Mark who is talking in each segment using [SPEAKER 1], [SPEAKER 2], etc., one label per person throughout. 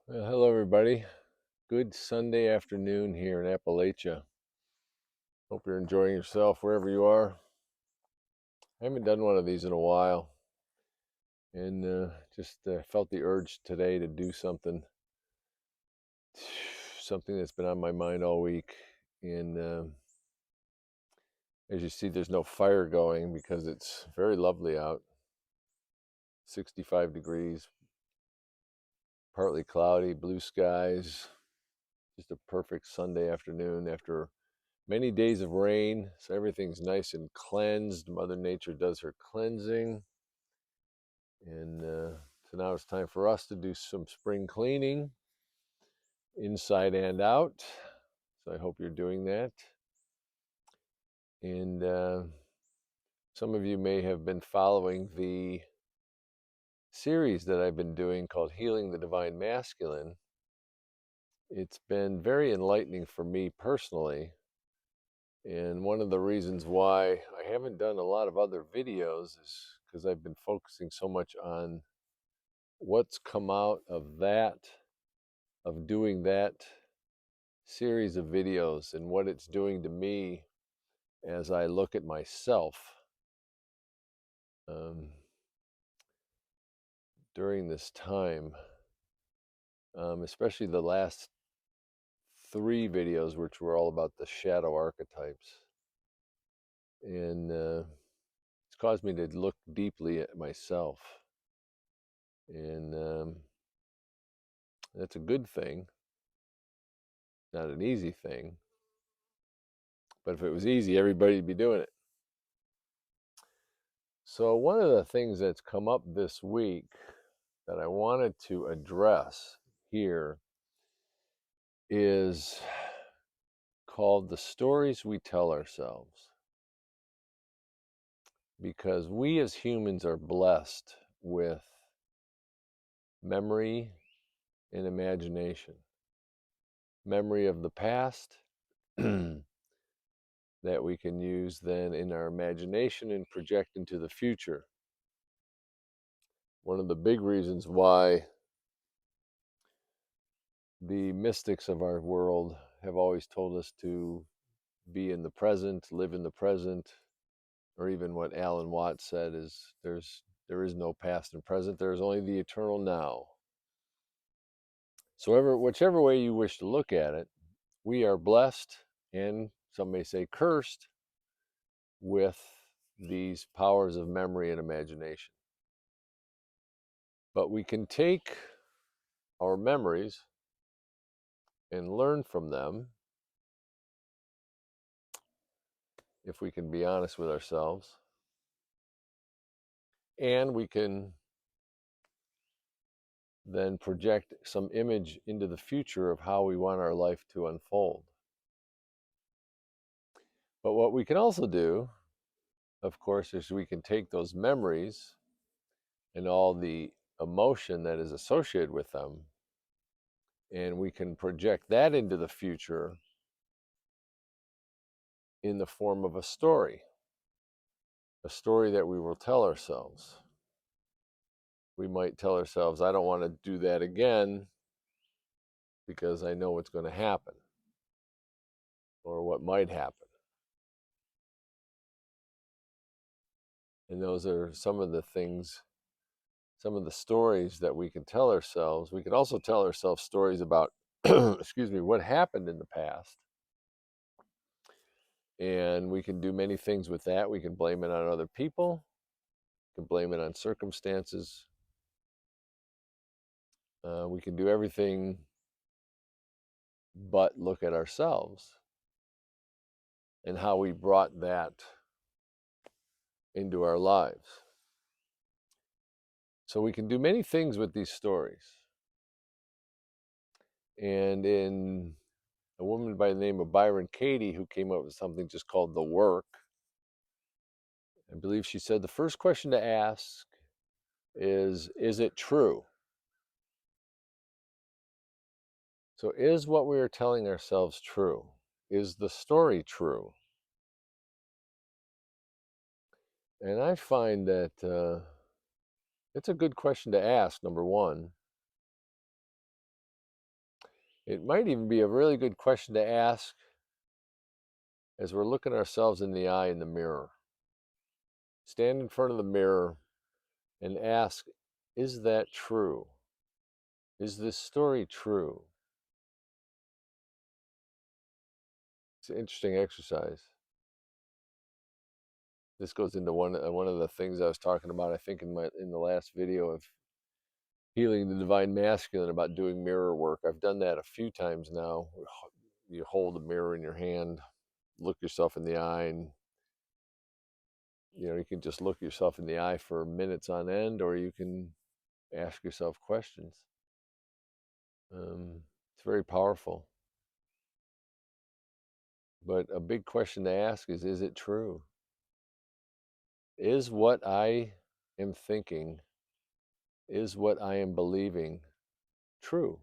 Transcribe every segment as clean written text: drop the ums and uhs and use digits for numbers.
[SPEAKER 1] Well, hello, everybody. Good Sunday afternoon here in Appalachia. Hope you're enjoying yourself wherever you are. I haven't done one of these in a while, and just felt the urge today to do something that's been on my mind all week. And as you see, there's no fire going because it's very lovely out, 65 degrees, partly cloudy, blue skies. Just a perfect Sunday afternoon after many days of rain, so everything's nice and cleansed. Mother Nature does her cleansing. And so now it's time for us to do some spring cleaning, inside and out. So I hope you're doing that. And some of you may have been following the series that I've been doing called Healing the Divine Masculine. It's been very enlightening for me personally. And one of the reasons why I haven't done a lot of other videos is because I've been focusing so much on what's come out of doing that series of videos and what it's doing to me as I look at myself um, during this time, especially the last three videos, which were all about the shadow archetypes. And it's caused me to look deeply at myself. And that's a good thing, not an easy thing. But if it was easy, everybody'd be doing it. So, one of the things that's come up this week that I wanted to address here is called the stories we tell ourselves. Because we as humans are blessed with memory and imagination. Memory of the past that we can use then in our imagination and project into the future. One of the big reasons why the mystics of our world have always told us to be in the present, live in the present, or even what Alan Watts said is there is no past and present, there is only the eternal now. So whichever way you wish to look at it, we are blessed, and some may say cursed, with these powers of memory and imagination. But we can take our memories and learn from them if we can be honest with ourselves. And we can then project some image into the future of how we want our life to unfold. But what we can also do, of course, is we can take those memories and all the emotion that is associated with them, and we can project that into the future in the form of a story that we will tell ourselves. We might tell ourselves, I don't want to do that again because I know what's going to happen or what might happen. And those are some of the things, some of the stories that we can tell ourselves. We can also tell ourselves stories about, excuse me, what happened in the past. And we can do many things with that. We can blame it on other people, we can blame it on circumstances. We can do everything but look at ourselves and how we brought that into our lives. So we can do many things with these stories. And in a woman by the name of Byron Katie, who came up with something just called The Work, I believe she said the first question to ask is it true? So is what we are telling ourselves true? Is the story true? And I find that it's a good question to ask, number one. It might even be a really good question to ask as we're looking ourselves in the eye in the mirror. Stand in front of the mirror and ask, is that true? Is this story true? It's an interesting exercise. This goes into one of the things I was talking about, I think, in the last video of healing the divine masculine, about doing mirror work. I've done that a few times now. You hold a mirror in your hand, look yourself in the eye, and you can just look yourself in the eye for minutes on end, or you can ask yourself questions. It's very powerful. But a big question to ask is it true? Is what I am thinking, is what I am believing true?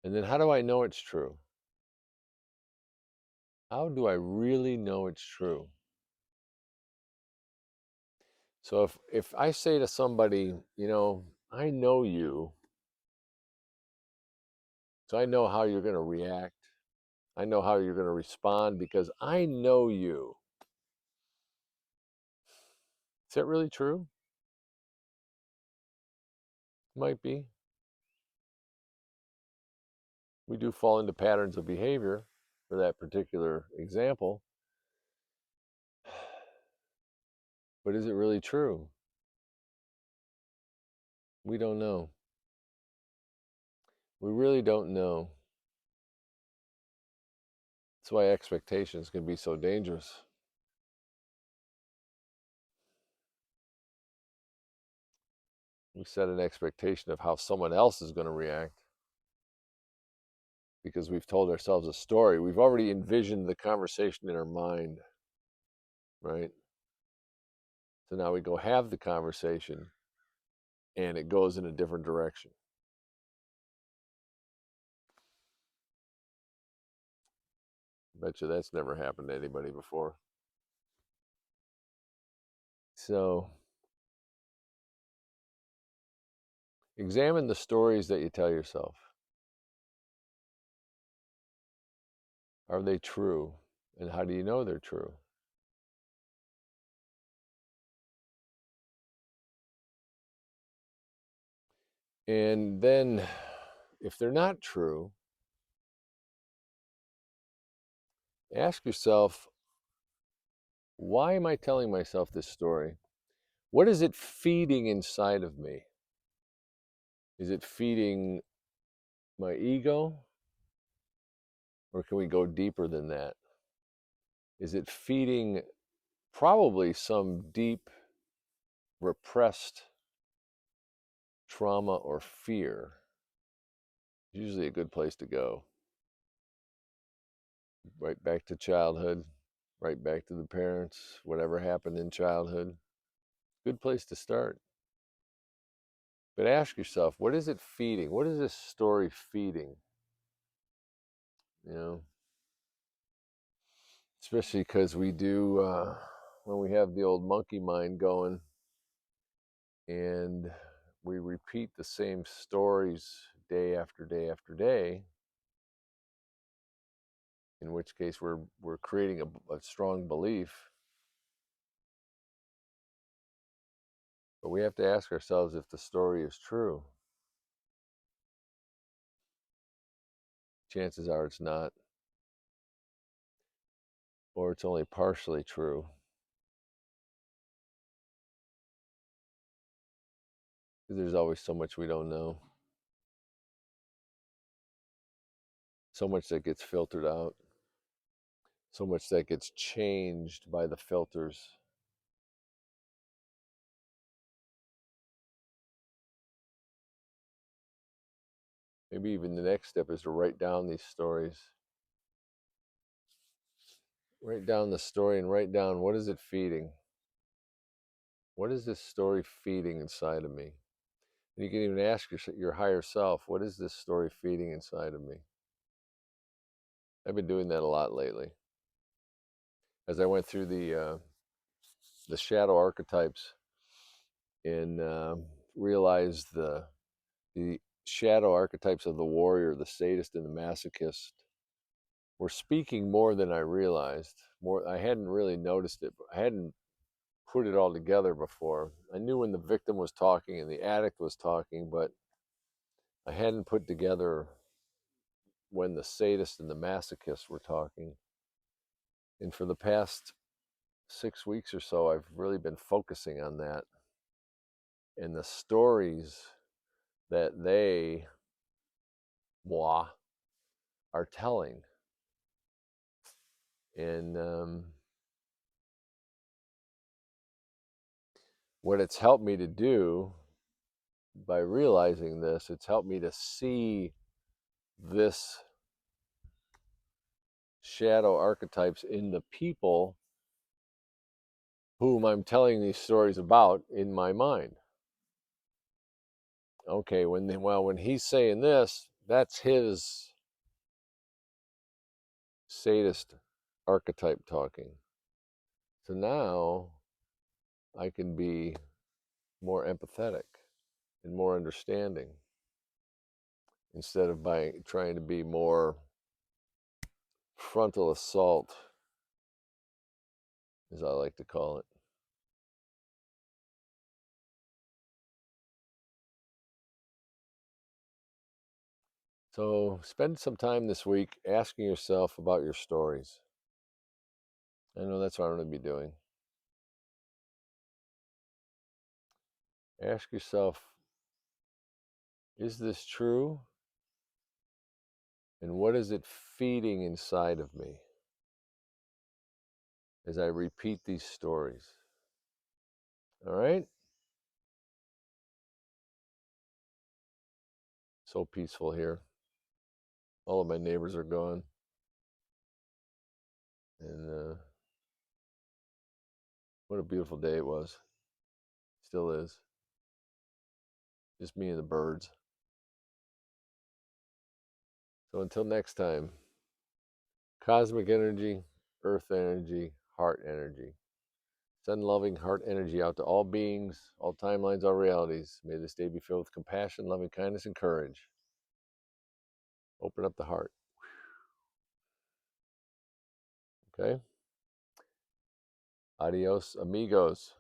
[SPEAKER 1] And then how do I know it's true? How do I really know it's true? So if I say to somebody, I know you, so I know how you're going to react. I know how you're going to respond because I know you. Is that really true? Might be. We do fall into patterns of behavior for that particular example. But is it really true? We don't know. We really don't know. That's why expectations can be so dangerous. We set an expectation of how someone else is going to react because we've told ourselves a story. We've already envisioned the conversation in our mind, right? So now we go have the conversation and it goes in a different direction. Bet you that's never happened to anybody before. So examine the stories that you tell yourself. Are they true? And how do you know they're true? And then if they're not true, ask yourself, why am I telling myself this story? What is it feeding inside of me? Is it feeding my ego? Or can we go deeper than that? Is it feeding probably some deep repressed trauma or fear? Usually a good place to go. Right back to childhood, right back to the parents, whatever happened in childhood. Good place to start. But ask yourself, what is it feeding? What is this story feeding? Especially because we do, when we have the old monkey mind going and we repeat the same stories day after day after day, in which case we're creating a strong belief. But we have to ask ourselves if the story is true. Chances are it's not, or it's only partially true. Because there's always so much we don't know. So much that gets filtered out. So much that gets changed by the filters. Maybe even the next step is to write down these stories. Write down the story and write down, what is it feeding? What is this story feeding inside of me? And you can even ask your higher self, what is this story feeding inside of me? I've been doing that a lot lately. As I went through the shadow archetypes and realized the shadow archetypes of the warrior, the sadist, and the masochist were speaking more than I realized. More, I hadn't really noticed it. I hadn't put it all together before. I knew when the victim was talking and the addict was talking, but I hadn't put together when the sadist and the masochist were talking. And for the past 6 weeks or so, I've really been focusing on that and the stories that they, moi, are telling. And what it's helped me to do by realizing this, it's helped me to see this shadow archetypes in the people whom I'm telling these stories about in my mind. Okay, when he's saying this, that's his sadist archetype talking. So now I can be more empathetic and more understanding instead of by trying to be more frontal assault, as I like to call it. So spend some time this week asking yourself about your stories. I know that's what I'm going to be doing. Ask yourself, is this true? And what is it feeding inside of me as I repeat these stories? All right? So peaceful here. All of my neighbors are gone. And what a beautiful day it was. Still is. Just me and the birds. So until next time, cosmic energy, earth energy, heart energy. Send loving heart energy out to all beings, all timelines, all realities. May this day be filled with compassion, loving kindness, and courage. Open up the heart. Okay? Adios, amigos.